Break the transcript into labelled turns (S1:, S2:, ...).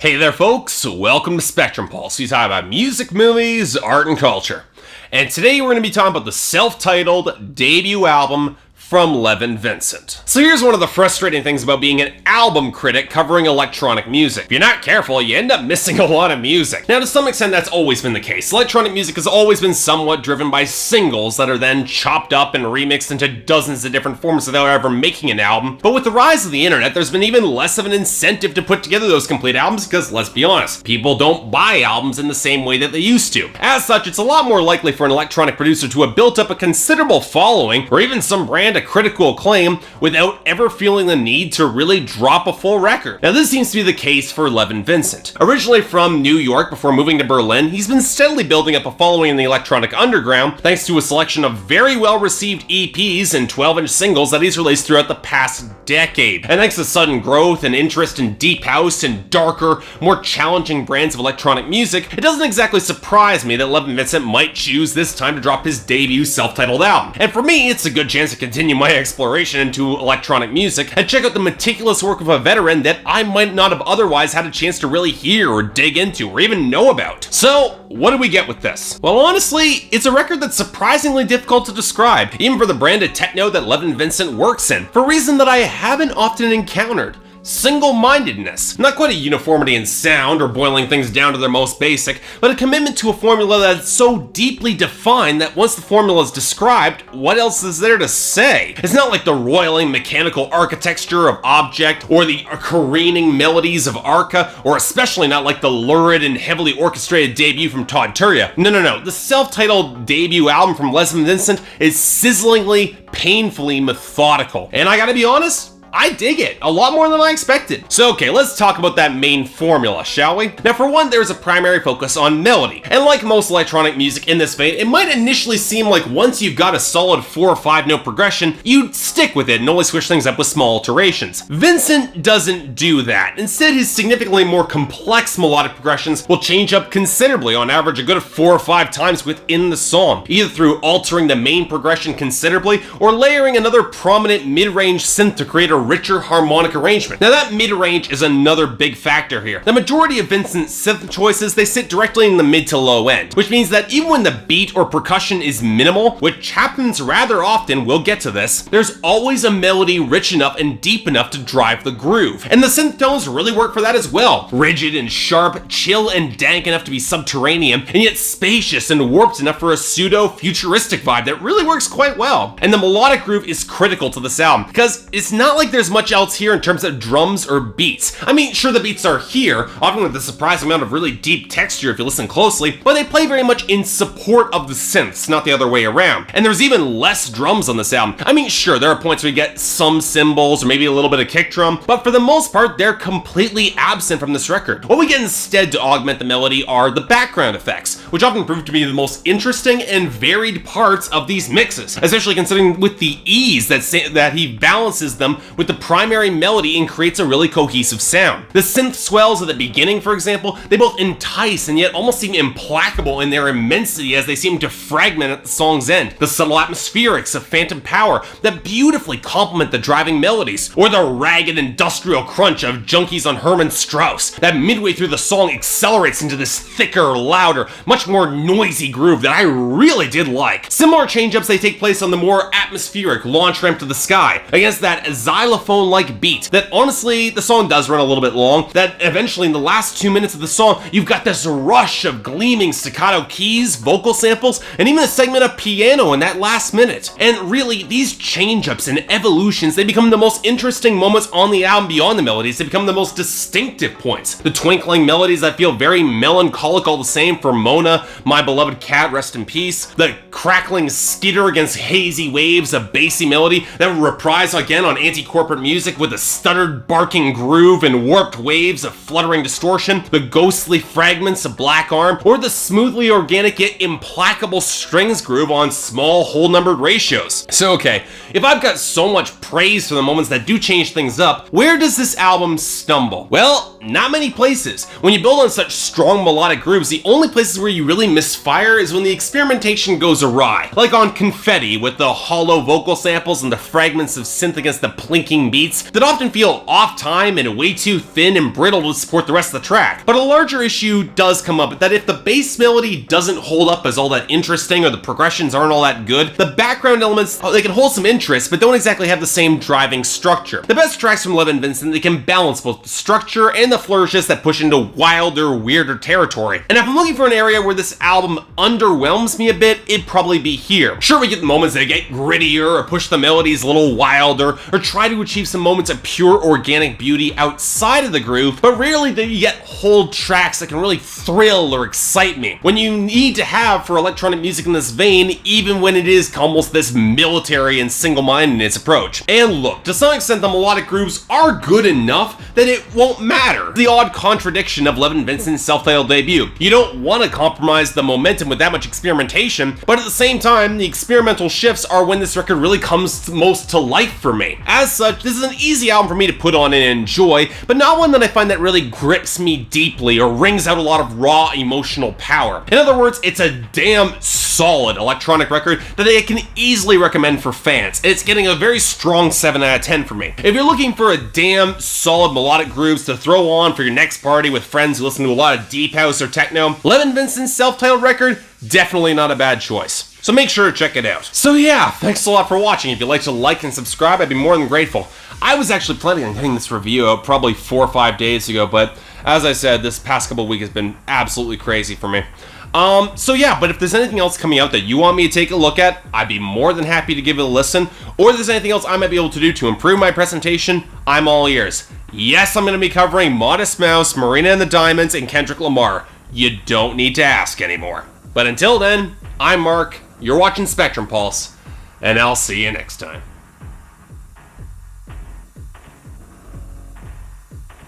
S1: Hey there folks, welcome to Spectrum Pulse. We talk about music, movies, art, and culture. And today we're going to be talking about the self-titled debut album from Levon Vincent. So here's one of the frustrating things about being an album critic covering electronic music. If you're not careful, you end up missing a lot of music. Now to some extent that's always been the case. Electronic music has always been somewhat driven by singles that are then chopped up and remixed into dozens of different forms without ever making an album. But with the rise of the internet, there's been even less of an incentive to put together those complete albums because, let's be honest, people don't buy albums in the same way that they used to. As such, it's a lot more likely for an electronic producer to have built up a considerable following or even some brand of critical acclaim without ever feeling the need to really drop a full record. Now this seems to be the case for Levon Vincent. Originally from New York before moving to Berlin, he's been steadily building up a following in the electronic underground thanks to a selection of very well received EPs and 12-inch singles that he's released throughout the past decade. And thanks to sudden growth and interest in deep house and darker, more challenging brands of electronic music, it doesn't exactly surprise me that Levon Vincent might choose this time to drop his debut self-titled album. And for me, it's a good chance to continue my exploration into electronic music and check out the meticulous work of a veteran that I might not have otherwise had a chance to really hear or dig into or even know about. So, what do we get with this? Well, honestly, it's a record that's surprisingly difficult to describe, even for the brand of techno that Levon Vincent works in, for a reason that I haven't often encountered. Single-mindedness. Not quite a uniformity in sound or boiling things down to their most basic, but a commitment to a formula that's so deeply defined that once the formula is described, what else is there to say? It's not like the roiling mechanical architecture of Object or the careening melodies of Arca, or especially not like the lurid and heavily orchestrated debut from Todd Terje. No. The self-titled debut album from Levon Vincent is sizzlingly, painfully methodical. And I gotta be honest, I dig it, a lot more than I expected. So okay, let's talk about that main formula, shall we? Now for one, there's a primary focus on melody. And like most electronic music in this vein, it might initially seem like once you've got a solid 4 or 5 note progression, you'd stick with it and only switch things up with small alterations. Vincent doesn't do that. Instead, his significantly more complex melodic progressions will change up considerably, on average a good 4 or 5 times within the song, either through altering the main progression considerably or layering another prominent mid-range synth to create a richer harmonic arrangement. Now that mid-range is another big factor here. The majority of Vincent's synth choices, they sit directly in the mid to low end, which means that even when the beat or percussion is minimal, which happens rather often, we'll get to this, there's always a melody rich enough and deep enough to drive the groove. And the synth tones really work for that as well. Rigid and sharp, chill and dank enough to be subterranean, and yet spacious and warped enough for a pseudo-futuristic vibe that really works quite well. And the melodic groove is critical to this album, because it's not like there's much else here in terms of drums or beats. I mean, sure, the beats are here, often with a surprising amount of really deep texture if you listen closely, but they play very much in support of the synths, not the other way around. And there's even less drums on this album. I mean, sure, there are points where you get some cymbals or maybe a little bit of kick drum, but for the most part, they're completely absent from this record. What we get instead to augment the melody are the background effects, which often prove to be the most interesting and varied parts of these mixes, especially considering with the ease that he balances them with the primary melody and creates a really cohesive sound. The synth swells at the beginning, for example, they both entice and yet almost seem implacable in their immensity as they seem to fragment at the song's end. The subtle atmospherics of Phantom Power that beautifully complement the driving melodies, or the ragged industrial crunch of Junkies on Hermann Strasse that midway through the song accelerates into this thicker, louder, much more noisy groove that I really did like. Similar change-ups they take place on the more atmospheric Launch Ramp to the Sky against that xylophone-like beat that honestly the song does run a little bit long, that eventually in the last 2 minutes of the song you've got this rush of gleaming staccato keys, vocal samples, and even a segment of piano in that last minute. And really, these change-ups and evolutions, they become the most interesting moments on the album beyond the melodies. They become the most distinctive points. The twinkling melodies that feel very melancholic all the same for Mona, My Beloved Cat, Rest in Peace. The crackling skitter against hazy waves of bassy melody that reprise again on anti-corporate music with a stuttered barking groove and warped waves of fluttering distortion, the ghostly fragments of Black Arm, or the smoothly organic yet implacable strings groove on small whole numbered ratios. So okay, if I've got so much praise for the moments that do change things up, where does this album stumble? Well, not many places. When you build on such strong melodic grooves, the only places where you really misfire is when the experimentation goes awry, like on Confetti with the hollow vocal samples and the fragments of synth against the plinking beats that often feel off time and way too thin and brittle to support the rest of the track. But a larger issue does come up that if the bass melody doesn't hold up as all that interesting or the progressions aren't all that good, the background elements, they can hold some interest but don't exactly have the same driving structure. The best tracks from Levon Vincent, they can balance both the structure and the flourishes that push into wilder, weirder territory. And if I'm looking for an area where this album underwhelms me a bit, it'd probably be here. Sure, we get moments that get grittier or push the melodies a little wilder or try to achieve some moments of pure organic beauty outside of the groove, but rarely do you get whole tracks that can really thrill or excite me. When you need to have for electronic music in this vein, even when it is almost this military and single-minded in its approach. And look, to some extent the melodic grooves are good enough that it won't matter. The odd contradiction of Levon Vincent's self-titled debut. You don't want to compromise the momentum with that much experimentation, but at the same time, the experimental shifts are when this record really comes most to life for me. As such, this is an easy album for me to put on and enjoy, but not one that I find that really grips me deeply or wrings out a lot of raw emotional power. In other words, it's a damn solid electronic record that I can easily recommend for fans. It's getting a very strong 7 out of 10 for me. If you're looking for a damn solid melodic grooves to throw on for your next party with friends who listen to a lot of deep house or techno, Levon Vincent's self-titled record, definitely not a bad choice. So make sure to check it out. So yeah, thanks a lot for watching. If you'd like to like and subscribe, I'd be more than grateful. I was actually planning on getting this review out probably 4 or 5 days ago, but as I said, this past couple weeks has been absolutely crazy for me. So yeah, but if there's anything else coming out that you want me to take a look at, I'd be more than happy to give it a listen, or if there's anything else I might be able to do to improve my presentation, I'm all ears. Yes, I'm going to be covering Modest Mouse, Marina and the Diamonds, and Kendrick Lamar. You don't need to ask anymore. But until then, I'm Mark, you're watching Spectrum Pulse, and I'll see you next time.